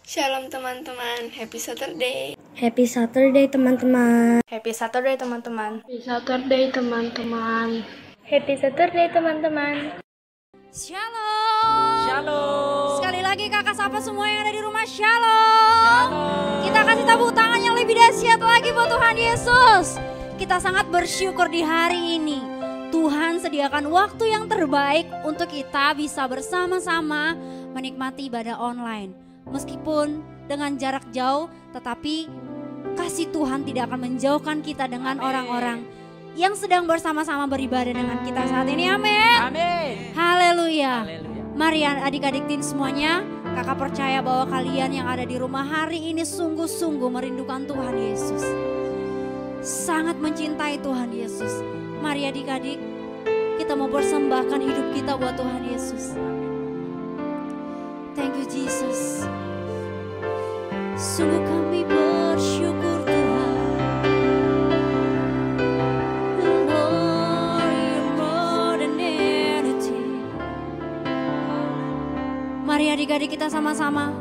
Shalom teman-teman, happy Saturday. Happy Saturday teman-teman. Happy Saturday teman-teman. Happy Saturday teman-teman. Happy Saturday teman-teman. Shalom. Shalom. Sekali lagi kakak sapa semua yang ada di rumah, shalom. Kita kasih tepuk tangan yang lebih dahsyat lagi buat Tuhan Yesus. Kita sangat bersyukur di hari ini. Tuhan sediakan waktu yang terbaik untuk kita bisa bersama-sama menikmati ibadah online. Meskipun dengan jarak jauh, tetapi kasih Tuhan tidak akan menjauhkan kita dengan orang-orang yang sedang bersama-sama beribadah dengan kita saat ini. Amin. Amin. Haleluya. Mari adik-adik tim semuanya, kakak percaya bahwa kalian yang ada di rumah hari ini sungguh-sungguh merindukan Tuhan Yesus. Sangat mencintai Tuhan Yesus. Mari adik-adik, kita mau persembahkan hidup kita buat Tuhan Yesus. Thank you Jesus. Sungguh kami bersyukur Tuhan. Lord, you're more than anything. Mari adik-adik kita sama-sama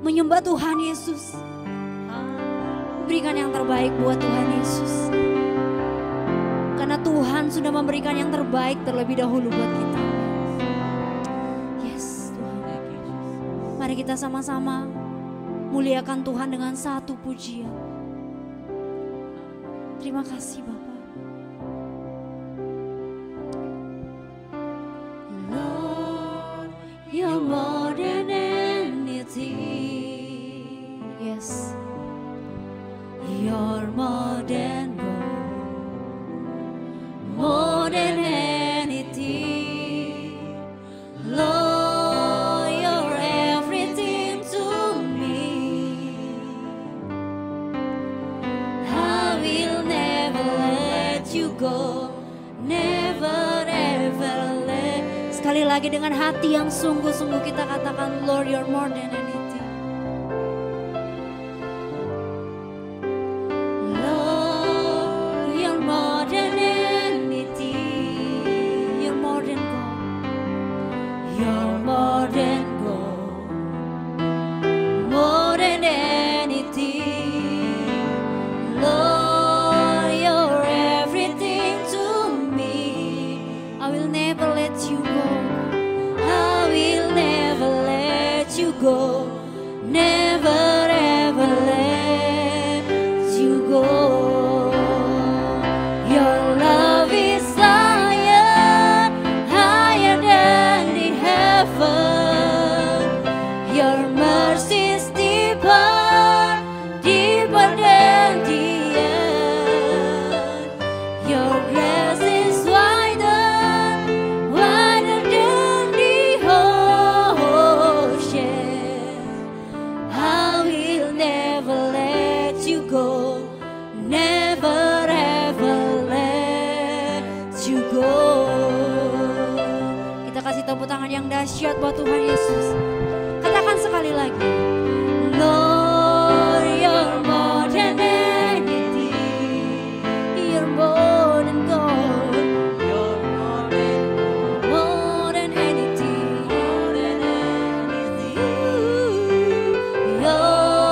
menyembah Tuhan Yesus. Berikan yang terbaik buat Tuhan Yesus. Karena Tuhan sudah memberikan yang terbaik terlebih dahulu buat kita. Mari kita sama-sama muliakan Tuhan dengan satu pujian. Terima kasih Bapak. Lord, you're more than anything. Yes, you're more than gold, more than anything. Lord, go, never ever let. Sekali lagi dengan hati yang sungguh-sungguh kita katakan, Lord, you're more than anything. Lord, you're more than anything. You're more than gold. You're more than gold. More than anything. Lord, go, never ever let you go. Your love is higher, higher than the heaven. Your mercy is deeper, deeper than the earth. Your grace is wider, wider than the ocean. Go, never ever let you go. Kita kasih tepuk tangan yang dahsyat buat Tuhan Yesus. Katakan sekali lagi, Lord, you're more than anything. You're more than gold. You're more than anything. More than anything. You're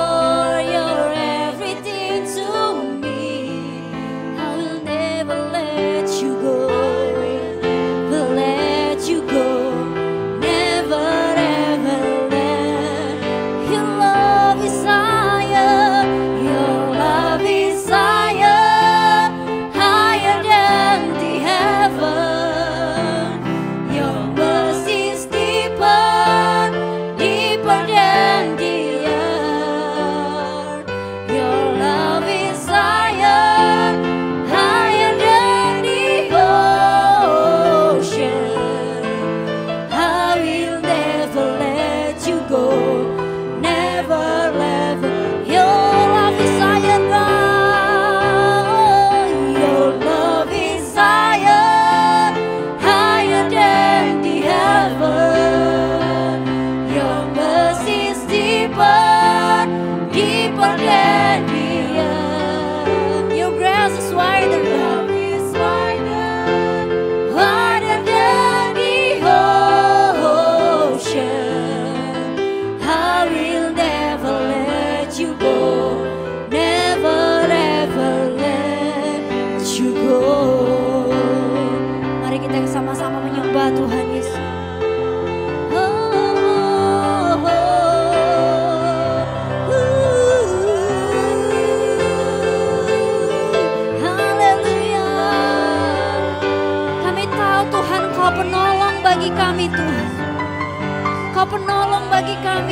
will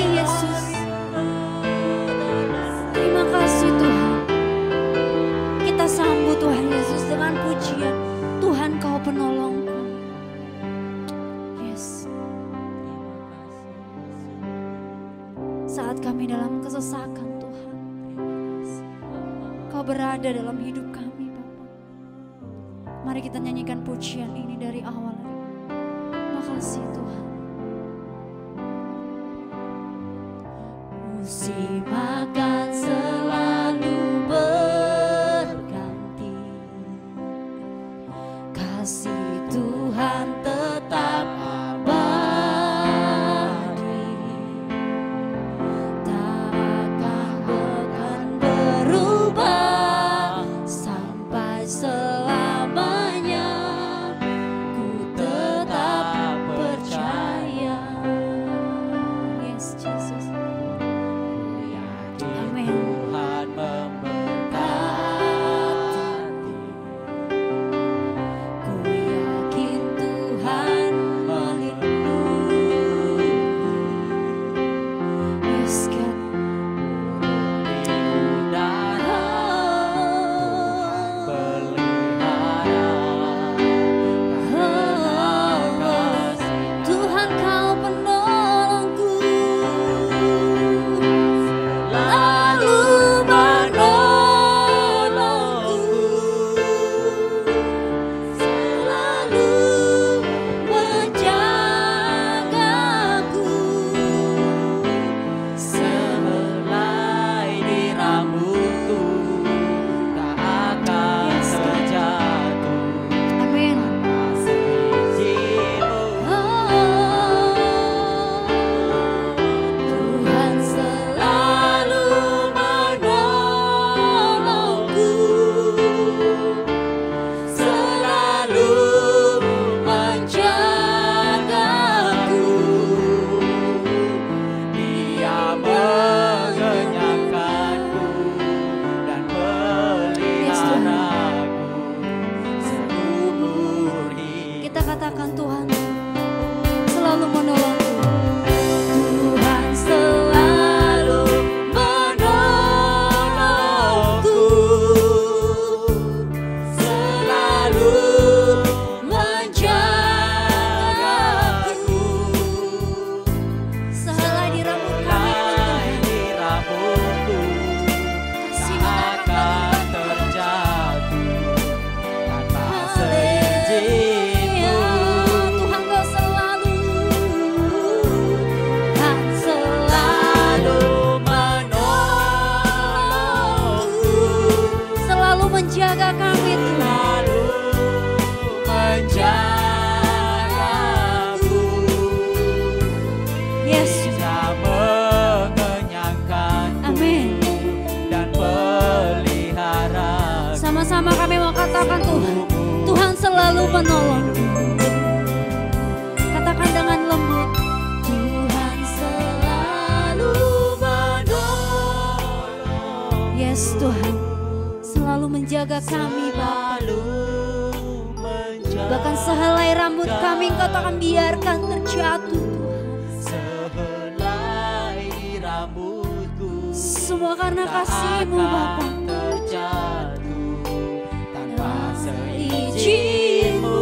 Yesus. Terima kasih Tuhan. Kita sambut Tuhan Yesus dengan pujian. Tuhan Kau penolongku. Yes. Saat kami dalam kesesakan Tuhan, Kau berada dalam hidup kami Bapa. Mari kita nyanyikan pujian ini dari awal. Makasih Tuhan. Musim akan selalu berganti, kasih Tuhan tetap abadi, tak akan berubah sampai selamanya. Ku tetap percaya. Yes, Jesus. Amin. Tuhan memberkati. Ku yakin Tuhan melindungi. Yes, God. Tuhan Kau penolongku, lalu menolongku, selalu menjagaku, Sehelai di rambutku tak akan terjatuh. Amin. Seizin-Mu Tuhan selalu menolongku, selalu menjagaku. Dia mengenyangkanku dan peliharaku seumur hidup. Kita katakan Tuhan selalu menolongku. Tuhan selalu menolongku, selalu menjagaku. Sehelai di rambut kami Sehelai di rambutku kasih tak akan terjatuh tanpa seizin-Mu. Tuhan Kau selalu menolongku, selalu menjaga kami Tuhan. Menjagaku, Yesus. Dia mengenyangkanku Amin. dan peliharaku. Sama-sama kami mau katakan Tuhan selalu menolongku. Katakan dengan lembut, Tuhan selalu menolong. Yes Tuhan, selalu menjaga kami Bapa. Bahkan sehelai rambut kami Engkau tak akan biarkan terjatuh Tuhan. Sehelai rambutku Semua karena tak kasih-Mu Bapa. akan terjatuh tanpa Izin-Mu seizin-Mu.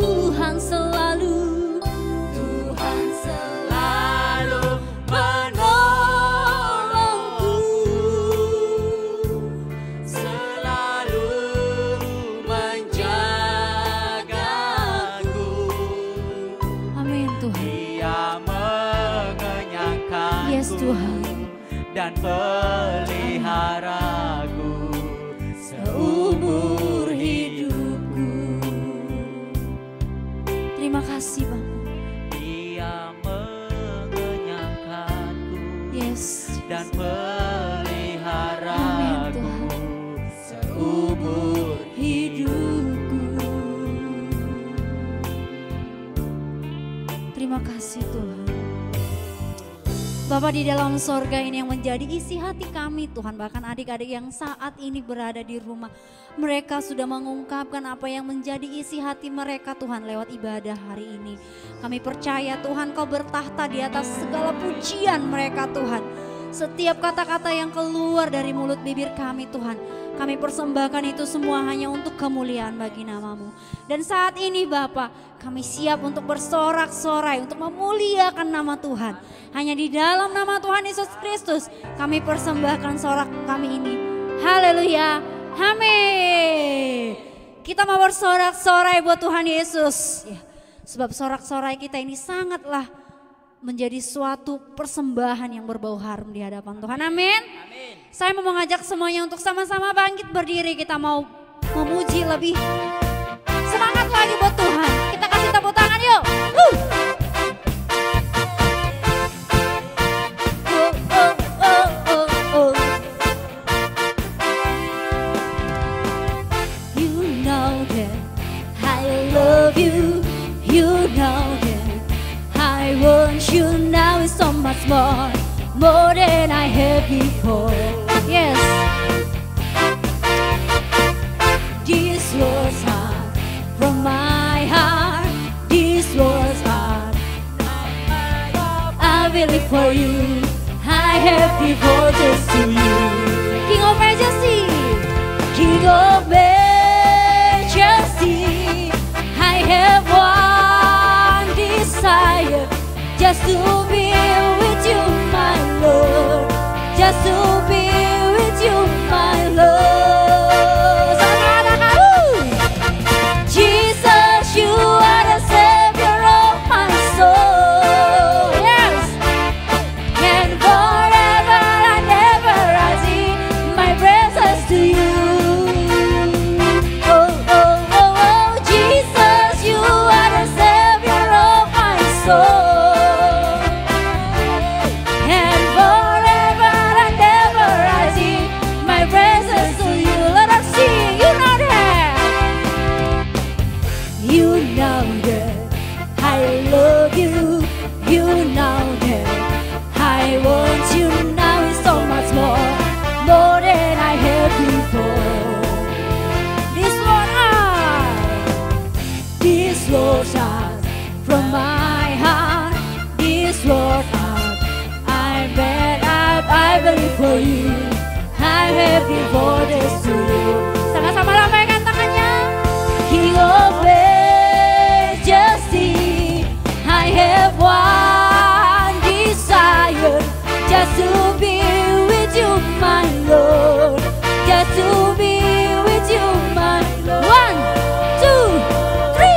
Tuhan selalu menolongku, Selalu menjagaku. Amin Tuhan. Dia mengenyangkanku Yes Tuhan. dan peliharaku seumur hidupku. Terima kasih Bapa. Dia mengenyangkanku Yes. dan Amin, peliharaku Tuhan. seumur Hidupku. Terima kasih Tuhan. Bapa di dalam sorga ini yang menjadi isi hati kami Tuhan. Bahkan adik-adik yang saat ini berada di rumah. Mereka sudah mengungkapkan apa yang menjadi isi hati mereka Tuhan lewat ibadah hari ini. Kami percaya Tuhan Kau bertahta di atas segala pujian mereka Tuhan. Setiap kata-kata yang keluar dari mulut bibir kami Tuhan. Kami persembahkan itu semua hanya untuk kemuliaan bagi nama-Mu. Dan saat ini Bapa, kami siap untuk bersorak-sorai, untuk memuliakan nama Tuhan. Hanya di dalam nama Tuhan Yesus Kristus, kami persembahkan sorak kami ini. Haleluya, amin. Kita mau bersorak-sorai buat Tuhan Yesus. Ya, sebab sorak-sorai kita ini sangatlah menjadi suatu persembahan yang berbau harum di hadapan Tuhan. Amin. Saya mau mengajak semuanya untuk sama-sama bangkit berdiri. Kita mau memuji lebih semangat lagi buat Tuhan. Kita kasih tepuk tangan yuk. You know that I love you. You know that I want you now is so much more than I had before. Yes. This was hard from my heart. This was hard. I believe for you. I have devoted to you. King of Majesty, King of Majesty. I have one desire, just to be with you, my Lord. Just to be with you, my Lord. Jesus, you are the Savior of my soul. Yes. And forever and ever I sing my praises to you. Oh, oh, oh, oh, Jesus, you are the Savior of my soul. From my heart, this Lord heart, I believe for you, I have devoted to you. Sama-sama lambaikan tangannya. King of Majesty, I have one desire, just to be with you, my Lord. Just to be with you, my Lord. 1, 2, 3.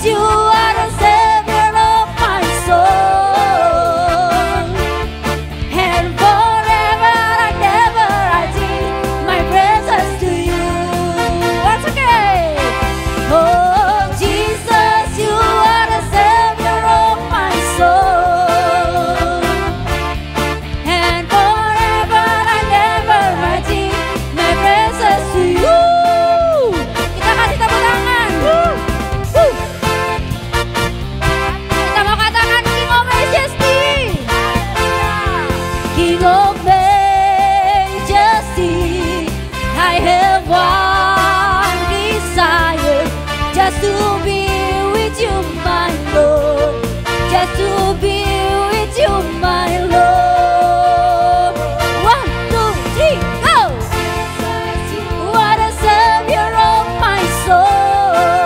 You are the Savior of my soul, and forever and ever I sing my praises to you. Once again, oh Jesus, you are the Savior of my soul, and forever and ever I sing my praises to you. Kita kasih tepuk tangan. King of Majesty, I have one desire, just to be with you, my Lord. Just to be with you, my Lord. 1, 2, 3, go! What a Savior of my soul,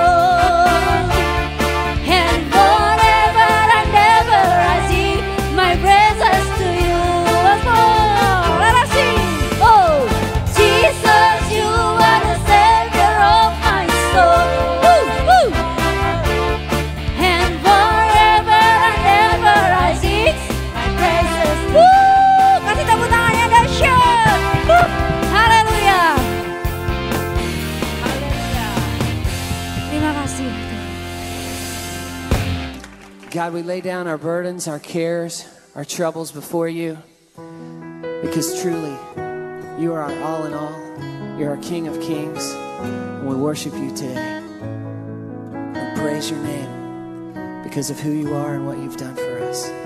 and forever and ever I sing my praises to you. Let us sing. Oh, Jesus, you are the Savior of my soul. Woo, woo. And forever and ever I sing my praises. Woo. Kasih tepuk tangannya dahsyat. Haleluya. Terima kasih. God, we lay down our burdens, our cares, our troubles before you, because truly you are our all in all. You're our King of Kings, and we worship you today. We praise your name because of who you are and what you've done for us. Jesus.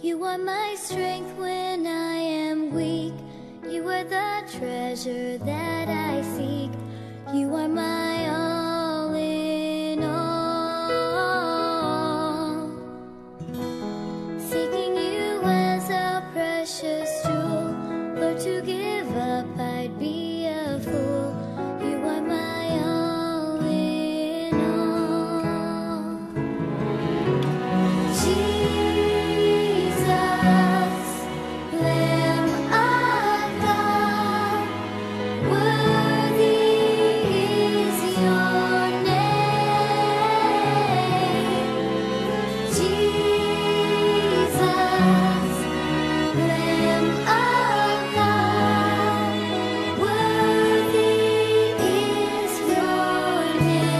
You are my strength when I am weak. You are the treasure that I seek. You are my all in all. Seeking you as a precious jewel. Lord, to give up I'd be a fool. You are my all in all. Jesus, Lamb of God, worthy is your name. Jesus, Lamb of God, worthy is your name.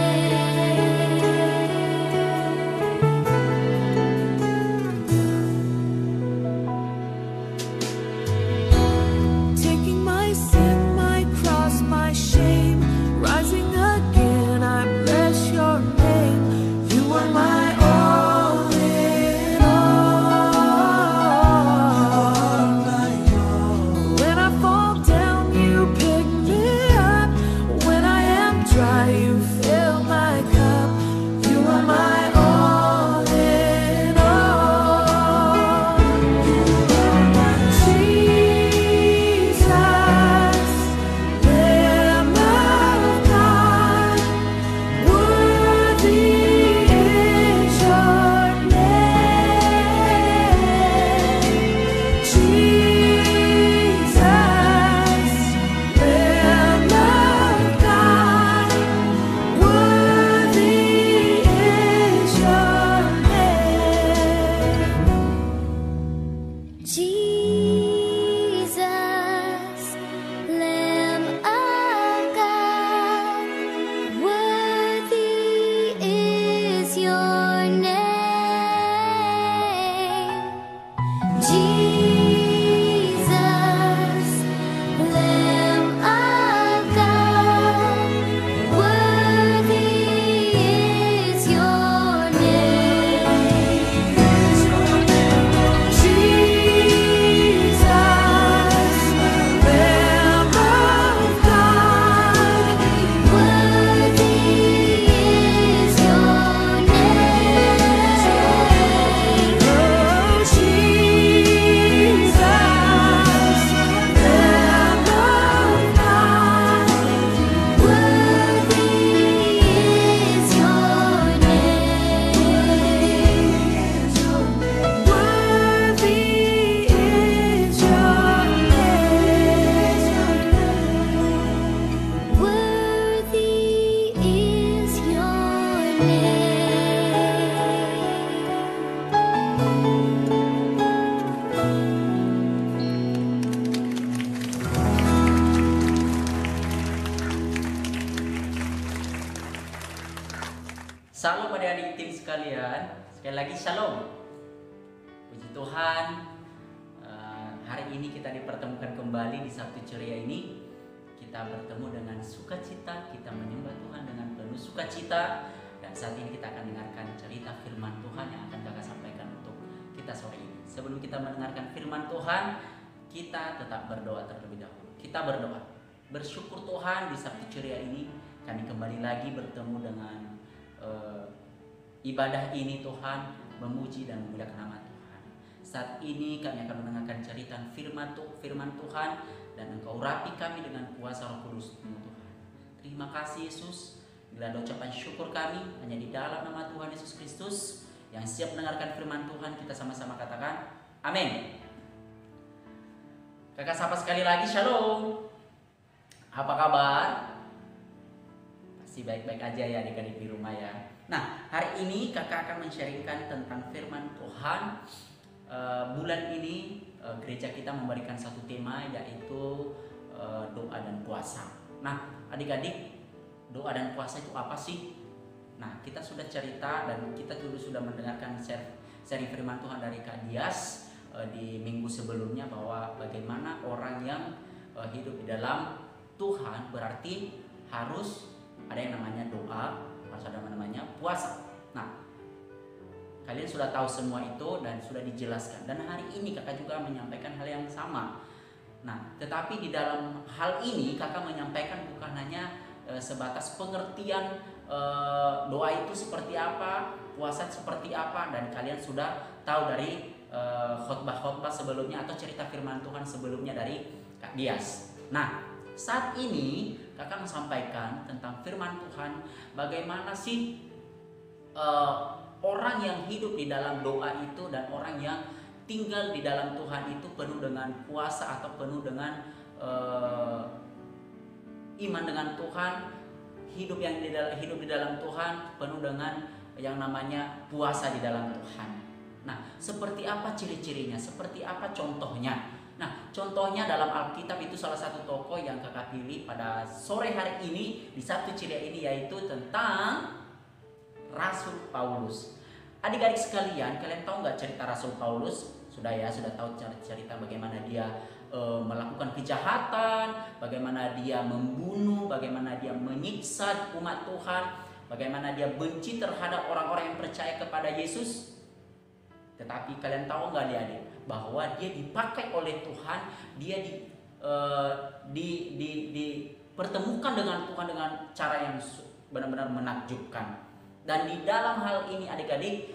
Taking my sin, my cross, my shame, rising again, I bless your name. You are my all in all. When I fall down, you pick me up. When I am dry, you fill my cup. You are my all in all. Jesus, Lamb of God, worthy is your name. Jesus, Lamb of God, worthy is your name. Jesus, Lamb of God, worthy is your name. Jesus, Lamb of God, worthy is your name. Jesus, Lamb of God, worthy is your name. Oh, Jesus, Lamb of God, worthy is your name. Worthy is your name. Worthy is your Shalom adik-adik tim sekalian. Sekali lagi shalom. Puji Tuhan, hari ini kita dipertemukan kembali di Sabtu Ceria ini. Kita bertemu dengan sukacita, kita menyembah Tuhan dengan penuh sukacita. Dan saat ini kita akan dengarkan cerita firman Tuhan yang akan kakak sampaikan untuk kita sore ini. Sebelum kita mendengarkan firman Tuhan, kita tetap berdoa terlebih dahulu. Kita berdoa, bersyukur Tuhan di Sabtu Ceria ini kami kembali lagi bertemu dengan ibadah ini Tuhan, memuji dan memuliakan nama Tuhan. Saat ini kami akan mendengarkan cerita firman Tuhan dan Engkau urapi kami dengan kuasa Roh Kudus-Mu Tuhan. Terima kasih Yesus. Bila ada ucapan syukur kami hanya di dalam nama Tuhan Yesus Kristus yang siap mendengarkan firman Tuhan, kita sama-sama katakan amin. Kakak sapa sekali lagi, shalom. Apa kabar? Pasti baik-baik aja ya adik-adik di rumah ya. Nah, hari ini kakak akan men-sharingkan tentang firman Tuhan. Bulan ini gereja kita memberikan satu tema, yaitu doa dan puasa. Nah, adik-adik, doa dan puasa itu apa sih? Nah, kita sudah cerita dan kita dulu sudah mendengarkan sharing firman Tuhan dari Kak Dias di minggu sebelumnya, bahwa bagaimana orang yang hidup di dalam Tuhan berarti harus ada yang namanya doa, harus ada yang namanya puasa. Nah, kalian sudah tahu semua itu dan sudah dijelaskan. Dan hari ini kakak juga menyampaikan hal yang sama. Nah, tetapi di dalam hal ini kakak menyampaikan bukan hanya sebatas pengertian doa itu seperti apa, puasa seperti apa, dan kalian sudah tahu dari khotbah-khotbah sebelumnya atau cerita firman Tuhan sebelumnya dari Kak Dias. Nah, saat ini kakak menyampaikan tentang firman Tuhan, bagaimana sih orang yang hidup di dalam doa itu dan orang yang tinggal di dalam Tuhan itu penuh dengan puasa atau penuh dengan iman dengan Tuhan, hidup di dalam Tuhan penuh dengan yang namanya puasa di dalam Tuhan. Nah, seperti apa ciri-cirinya? Seperti apa contohnya? Nah, contohnya dalam Alkitab itu salah satu tokoh yang kakak pilih pada sore hari ini di Sabtu Ceria ini, yaitu tentang Rasul Paulus. Adik-adik sekalian, kalian tahu nggak cerita Rasul Paulus? Sudah tahu cerita bagaimana dia melakukan kejahatan, bagaimana dia membunuh, bagaimana dia menyiksa umat Tuhan, bagaimana dia benci terhadap orang-orang yang percaya kepada Yesus. Tetapi kalian tahu nggak adik-adik, bahwa dia dipakai oleh Tuhan, dia dipertemukan dengan Tuhan dengan cara yang benar-benar menakjubkan. Dan di dalam hal ini adik-adik,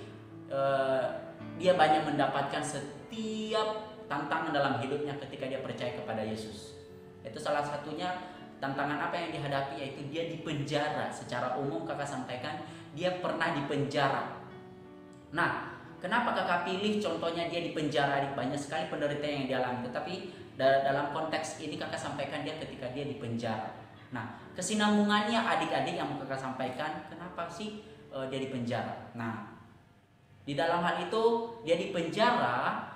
dia banyak mendapatkan setiap tantangan dalam hidupnya ketika dia percaya kepada Yesus. Itu salah satunya tantangan apa yang dihadapi, yaitu dia dipenjara. Secara umum kakak sampaikan dia pernah dipenjara. Nah, kenapa kakak pilih contohnya dia dipenjara? Banyak sekali penderitaan yang dia alami, tetapi dalam konteks ini kakak sampaikan dia ketika dia dipenjara. Nah, kesinambungannya adik-adik yang mau kakak sampaikan, kenapa sih dia dipenjara? Nah, di dalam hal itu dia dipenjara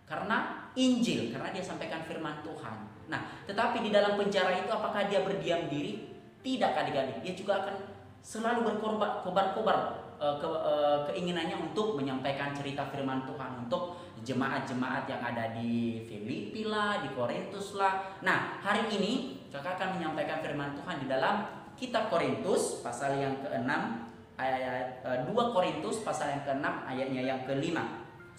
karena Injil, karena dia sampaikan firman Tuhan. Nah, tetapi di dalam penjara itu apakah dia berdiam diri? Tidak adik-adik, dia juga akan selalu berkobar-kobar keinginannya untuk menyampaikan cerita firman Tuhan untuk jemaat-jemaat yang ada di Filipi lah, di Korintus lah. Nah, hari ini kakak akan menyampaikan firman Tuhan di dalam kitab Korintus pasal yang ke-6, ayat 2 Korintus pasal yang ke-6 ayatnya yang ke-5.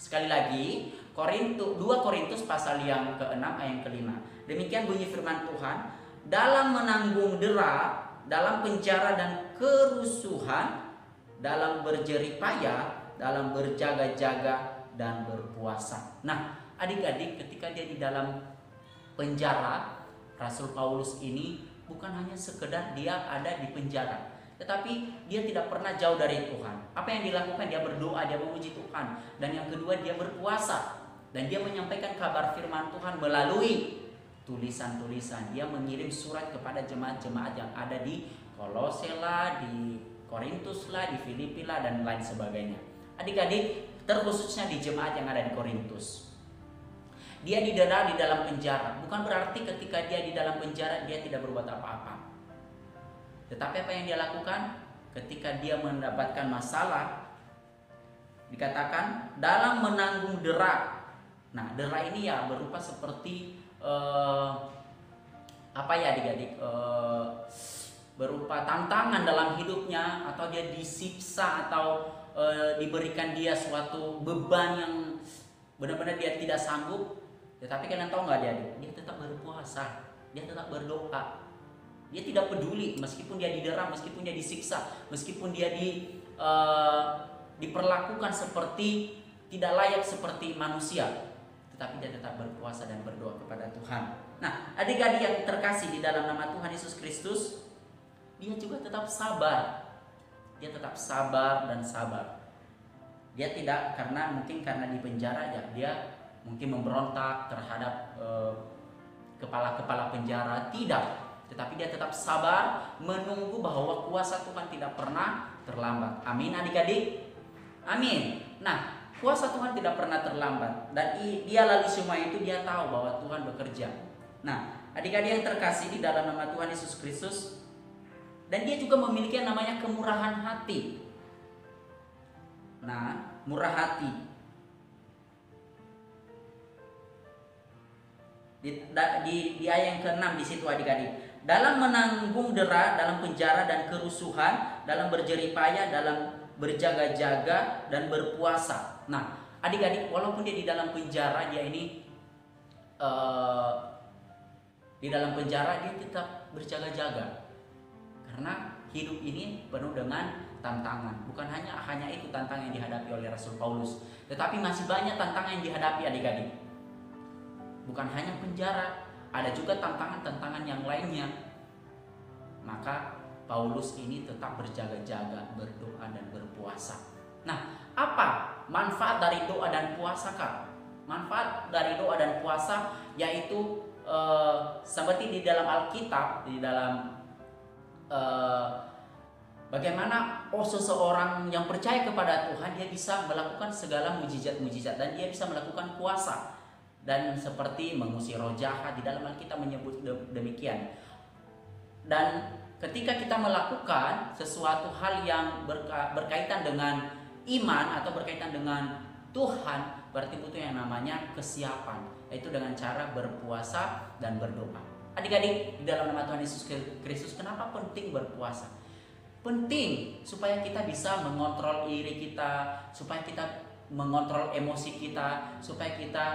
Sekali lagi, 2 Korintus pasal yang ke-6 ayat yang ke-5. Demikian bunyi firman Tuhan, dalam menanggung dera, dalam penjara dan kerusuhan, dalam berjerih payah, dalam berjaga-jaga dan berpuasa. Nah, adik-adik, ketika dia di dalam penjara, Rasul Paulus ini bukan hanya sekedar dia ada di penjara, tetapi dia tidak pernah jauh dari Tuhan. Apa yang dilakukan? Dia berdoa, dia memuji Tuhan. Dan yang kedua, dia berpuasa. Dan dia menyampaikan kabar firman Tuhan melalui tulisan-tulisan. Dia mengirim surat kepada jemaat-jemaat yang ada di Kolose lah, di Korintus lah, di Filipi lah, dan lain sebagainya. Adik-adik, terkhususnya di jemaat yang ada di Korintus. Dia didera di dalam penjara. Bukan berarti ketika dia di dalam penjara dia tidak berbuat apa-apa. Tetapi apa yang dia lakukan ketika dia mendapatkan masalah, dikatakan dalam menanggung dera. Nah, dera ini ya berupa seperti apa ya adik-adik, berupa tantangan dalam hidupnya, atau dia disiksa, atau diberikan dia suatu beban yang benar-benar dia tidak sanggup. Tetapi kalian tahu nggak adik-adik, dia tetap berpuasa, dia tetap berdoa. Dia tidak peduli meskipun dia didera, meskipun dia disiksa, meskipun dia diperlakukan seperti tidak layak seperti manusia, tetapi dia tetap berpuasa dan berdoa kepada Tuhan. Nah, adik-adik yang terkasih di dalam nama Tuhan Yesus Kristus, dia juga tetap sabar. Dia tetap sabar dan sabar. Dia tidak karena di penjara ya dia mungkin memberontak terhadap kepala-kepala penjara, tidak. Tetapi dia tetap sabar menunggu bahwa kuasa Tuhan tidak pernah terlambat. Amin adik-adik. Amin. Nah, kuasa Tuhan tidak pernah terlambat. Dan dia lalui semua itu, dia tahu bahwa Tuhan bekerja. Nah, adik-adik yang terkasih di dalam nama Tuhan Yesus Kristus, Dan dia juga memiliki yang namanya kemurahan hati. Nah, murah hati. Di ayat yang ke-6 di situ adik-adik. Dalam menanggung dera, dalam penjara dan kerusuhan, dalam berjerih payah, dalam berjaga-jaga dan berpuasa. Nah, adik-adik, walaupun dia di dalam penjara, dia ini di dalam penjara dia tetap berjaga-jaga. Karena hidup ini penuh dengan tantangan. Bukan hanya itu tantangan yang dihadapi oleh Rasul Paulus, tetapi masih banyak tantangan yang dihadapi adik-adik. Bukan hanya penjara, ada juga tantangan-tantangan yang lainnya. Maka Paulus ini tetap berjaga-jaga, berdoa dan berpuasa. Nah, apa manfaat dari doa dan puasa, Kak? Manfaat dari doa dan puasa yaitu seperti di dalam Alkitab, di dalam bagaimana seseorang yang percaya kepada Tuhan, dia bisa melakukan segala mujizat-mujizat dan dia bisa melakukan puasa. Dan seperti mengusir roh jahat, di dalam Alkitab menyebut demikian. Dan ketika kita melakukan sesuatu hal yang berkaitan dengan iman atau berkaitan dengan Tuhan, berarti butuh yang namanya kesiapan, yaitu dengan cara berpuasa dan berdoa. Adik-adik, di dalam nama Tuhan Yesus Kristus, kenapa penting berpuasa? Penting supaya kita bisa mengontrol diri kita, supaya kita mengontrol emosi kita, supaya kita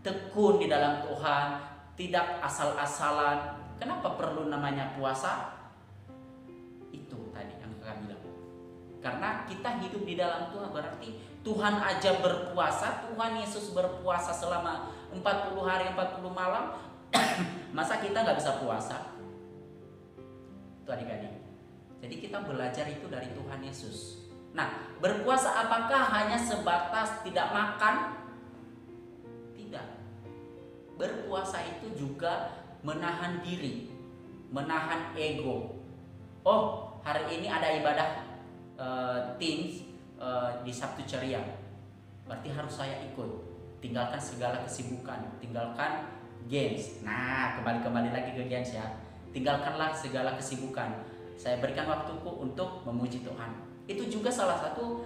tekun di dalam Tuhan, tidak asal-asalan. Kenapa perlu namanya puasa? Itu tadi yang kakak bilang. Karena kita hidup di dalam Tuhan, berarti Tuhan aja berpuasa, Tuhan Yesus berpuasa selama 40 hari 40 malam. Masa kita nggak bisa puasa? Itu adik-adik. Jadi kita belajar itu dari Tuhan Yesus. Nah, berpuasa apakah hanya sebatas tidak makan? Tidak. Berpuasa itu juga menahan diri, menahan ego. Oh, hari ini ada ibadah teens di Sabtu Ceria, berarti harus saya ikut. Tinggalkan segala kesibukan, tinggalkan games. Nah, kembali lagi ke games ya. Tinggalkanlah segala kesibukan. Saya berikan waktuku untuk memuji Tuhan. Itu juga salah satu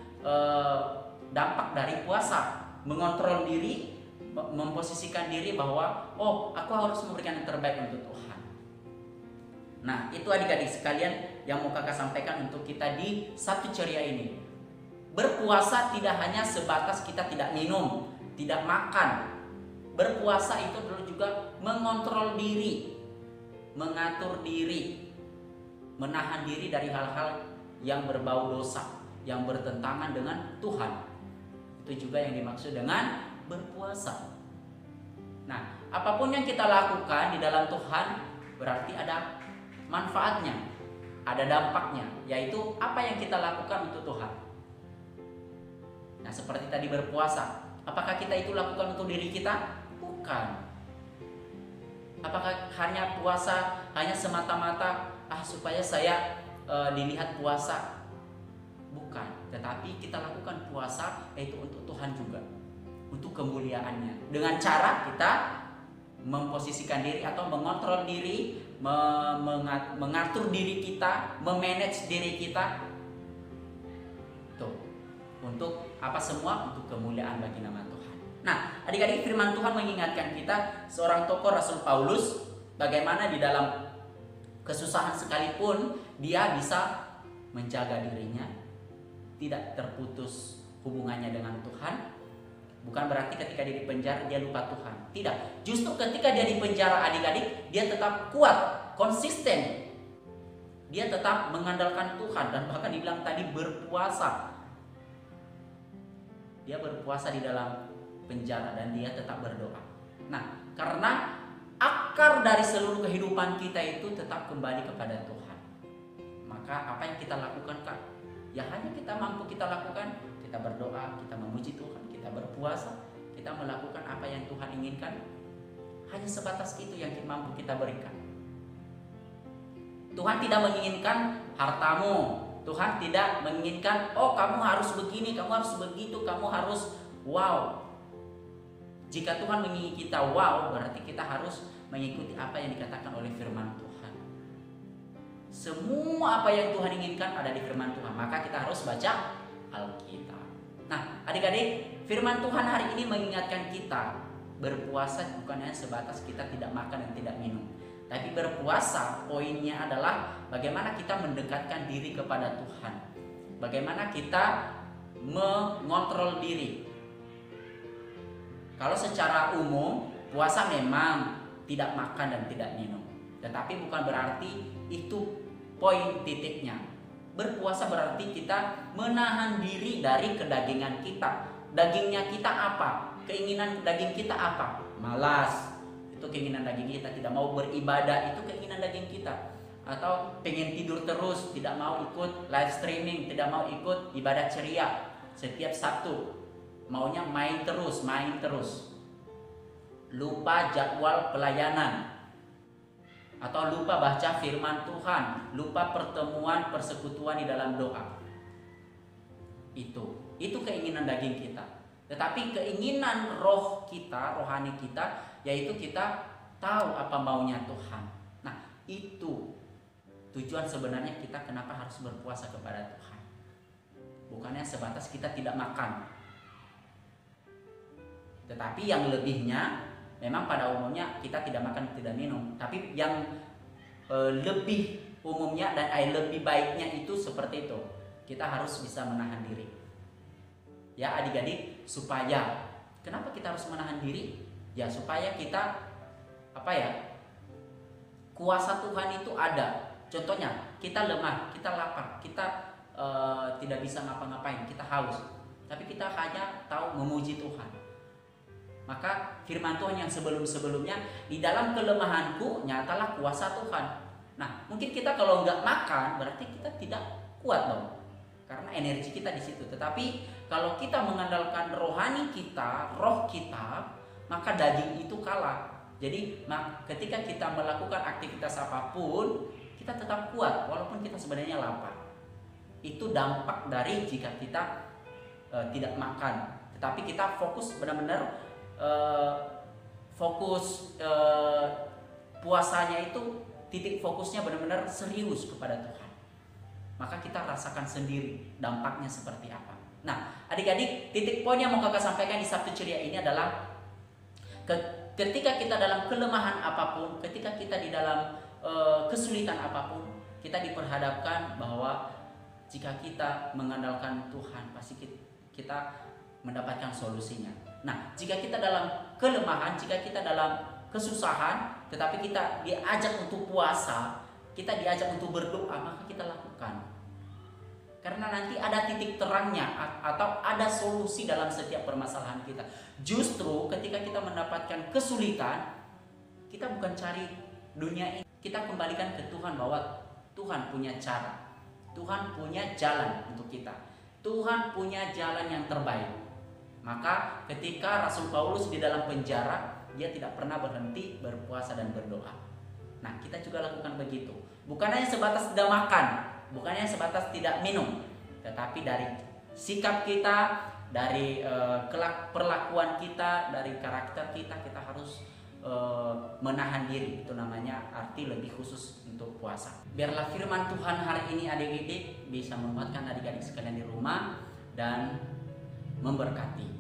dampak dari puasa, mengontrol diri, memposisikan diri bahwa aku harus memberikan yang terbaik untuk Tuhan. Nah, itu adik-adik sekalian yang mau kakak sampaikan untuk kita di Sabtu Ceria ini. Berpuasa tidak hanya sebatas kita tidak minum, tidak makan. Berpuasa itu dulu juga mengontrol diri, mengatur diri, menahan diri dari hal-hal yang berbau dosa, yang bertentangan dengan Tuhan. Itu juga yang dimaksud dengan berpuasa. Nah, apapun yang kita lakukan di dalam Tuhan berarti ada manfaatnya, ada dampaknya, yaitu apa yang kita lakukan untuk Tuhan. Nah, seperti tadi berpuasa, apakah kita itu lakukan untuk diri kita? Bukan. Apakah hanya puasa hanya semata-mata supaya saya dilihat puasa? Bukan, tetapi kita lakukan puasa yaitu untuk Tuhan juga, untuk kemuliaannya. Dengan cara kita memposisikan diri atau mengontrol diri, mengatur diri kita, memanage diri kita. Tuh, untuk apa semua? Untuk kemuliaan bagi nama Tuhan. Nah, adik-adik, firman Tuhan mengingatkan kita seorang tokoh Rasul Paulus, bagaimana di dalam kesusahan sekalipun dia bisa menjaga dirinya, tidak terputus hubungannya dengan Tuhan. Bukan berarti ketika dia di penjara dia lupa Tuhan. Tidak. Justru ketika dia di penjara adik-adik, dia tetap kuat, konsisten. Dia tetap mengandalkan Tuhan dan bahkan dibilang tadi berpuasa. Dia berpuasa di dalam penjara dan dia tetap berdoa. Nah, karena akar dari seluruh kehidupan kita itu tetap kembali kepada Tuhan. Maka apa yang kita lakukan, Kak? Ya hanya kita mampu kita lakukan, kita berdoa, kita memuji Tuhan, kita berpuasa, kita melakukan apa yang Tuhan inginkan. Hanya sebatas itu yang mampu kita berikan. Tuhan tidak menginginkan hartamu. Tuhan tidak menginginkan, kamu harus begini, kamu harus begitu, kamu harus wow. Jika Tuhan menginginkan kita wow, berarti kita harus mengikuti apa yang dikatakan oleh firman Tuhan. Semua apa yang Tuhan inginkan ada di firman Tuhan. Maka kita harus baca Alkitab. Nah, adik-adik, firman Tuhan hari ini mengingatkan kita berpuasa bukan hanya sebatas kita tidak makan dan tidak minum. Tapi berpuasa poinnya adalah bagaimana kita mendekatkan diri kepada Tuhan. Bagaimana kita mengontrol diri. Kalau secara umum puasa memang tidak makan dan tidak minum. Tetapi bukan berarti itu poin titiknya. Berpuasa berarti kita menahan diri dari kedagingan kita. Dagingnya kita apa? Keinginan daging kita apa? Malas. Itu keinginan daging kita. Tidak mau beribadah, itu keinginan daging kita. Atau pengen tidur terus, tidak mau ikut live streaming, tidak mau ikut ibadah ceria setiap Sabtu. Maunya main terus. Lupa jadwal pelayanan. Atau lupa baca firman Tuhan, lupa pertemuan persekutuan di dalam doa. Itu keinginan daging kita. Tetapi keinginan roh kita, rohani kita, yaitu kita tahu apa maunya Tuhan. Nah, itu tujuan sebenarnya kita kenapa harus berpuasa kepada Tuhan. Bukannya sebatas kita tidak makan. Tetapi yang lebihnya, memang pada umumnya kita tidak makan, tidak minum. Tapi yang lebih umumnya dan lebih baiknya itu seperti itu. Kita harus bisa menahan diri. Ya adik-adik, supaya kenapa kita harus menahan diri? Ya supaya kita kuasa Tuhan itu ada. Contohnya kita lemah, kita lapar, kita tidak bisa ngapa-ngapain, kita haus. Tapi kita hanya tahu memuji Tuhan. Maka firman Tuhan yang sebelum-sebelumnya, di dalam kelemahanku nyatalah kuasa Tuhan. Nah, mungkin kita kalau nggak makan berarti kita tidak kuat dong. Karena energi kita di situ. Tetapi kalau kita mengandalkan rohani kita, roh kita, maka daging itu kalah. Jadi ketika kita melakukan aktivitas apapun, kita tetap kuat walaupun kita sebenarnya lapar. Itu dampak dari jika kita tidak makan. Tetapi kita fokus benar-benar puasanya itu titik fokusnya benar-benar serius kepada Tuhan. Maka kita rasakan sendiri dampaknya seperti apa. Nah, adik-adik, titik poin yang mau kakak sampaikan di Sabtu Ceria ini adalah ketika kita dalam kelemahan apapun, ketika kita di dalam kesulitan apapun, kita diperhadapkan bahwa jika kita mengandalkan Tuhan, pasti kita mendapatkan solusinya. Nah, jika kita dalam kelemahan, jika kita dalam kesusahan, tetapi kita diajak untuk puasa, kita diajak untuk berdoa, maka kita lakukan. Karena nanti ada titik terangnya atau ada solusi dalam setiap permasalahan kita. Justru ketika kita mendapatkan kesulitan, kita bukan cari dunia ini, kita kembalikan ke Tuhan bahwa Tuhan punya cara, Tuhan punya jalan untuk kita, Tuhan punya jalan yang terbaik. Maka ketika Rasul Paulus di dalam penjara, dia tidak pernah berhenti berpuasa dan berdoa. Nah, kita juga lakukan begitu. Bukan hanya sebatas tidak makan, bukan hanya sebatas tidak minum, tetapi dari sikap kita, dari perlakuan kita, dari karakter kita, kita harus menahan diri. Itu namanya arti lebih khusus untuk puasa. Biarlah firman Tuhan hari ini adik-adik bisa menguatkan adik-adik sekalian di rumah dan memberkati.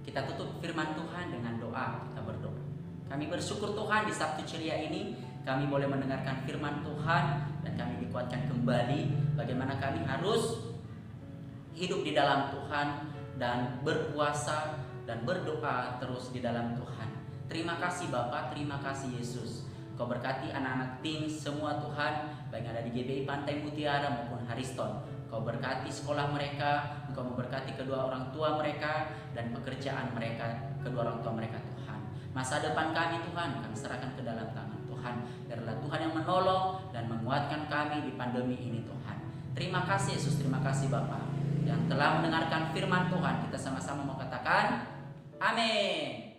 Kita tutup firman Tuhan dengan doa, kita berdoa. Kami bersyukur Tuhan di Sabtu Ceria ini kami boleh mendengarkan firman Tuhan dan kami dikuatkan kembali bagaimana kami harus hidup di dalam Tuhan dan berpuasa dan berdoa terus di dalam Tuhan. Terima kasih Bapa, terima kasih Yesus. Kau berkati anak-anak tim semua Tuhan, baik yang ada di GBI Pantai Mutiara maupun Hariston. Kau berkati sekolah mereka, Engkau memberkati kedua orang tua mereka dan pekerjaan mereka, kedua orang tua mereka Tuhan. Masa depan kami Tuhan, kami serahkan ke dalam tangan Tuhan. Biarlah Tuhan yang menolong dan menguatkan kami di pandemi ini Tuhan. Terima kasih Yesus, terima kasih Bapa yang telah mendengarkan firman Tuhan. Kita sama-sama mau katakan, amin.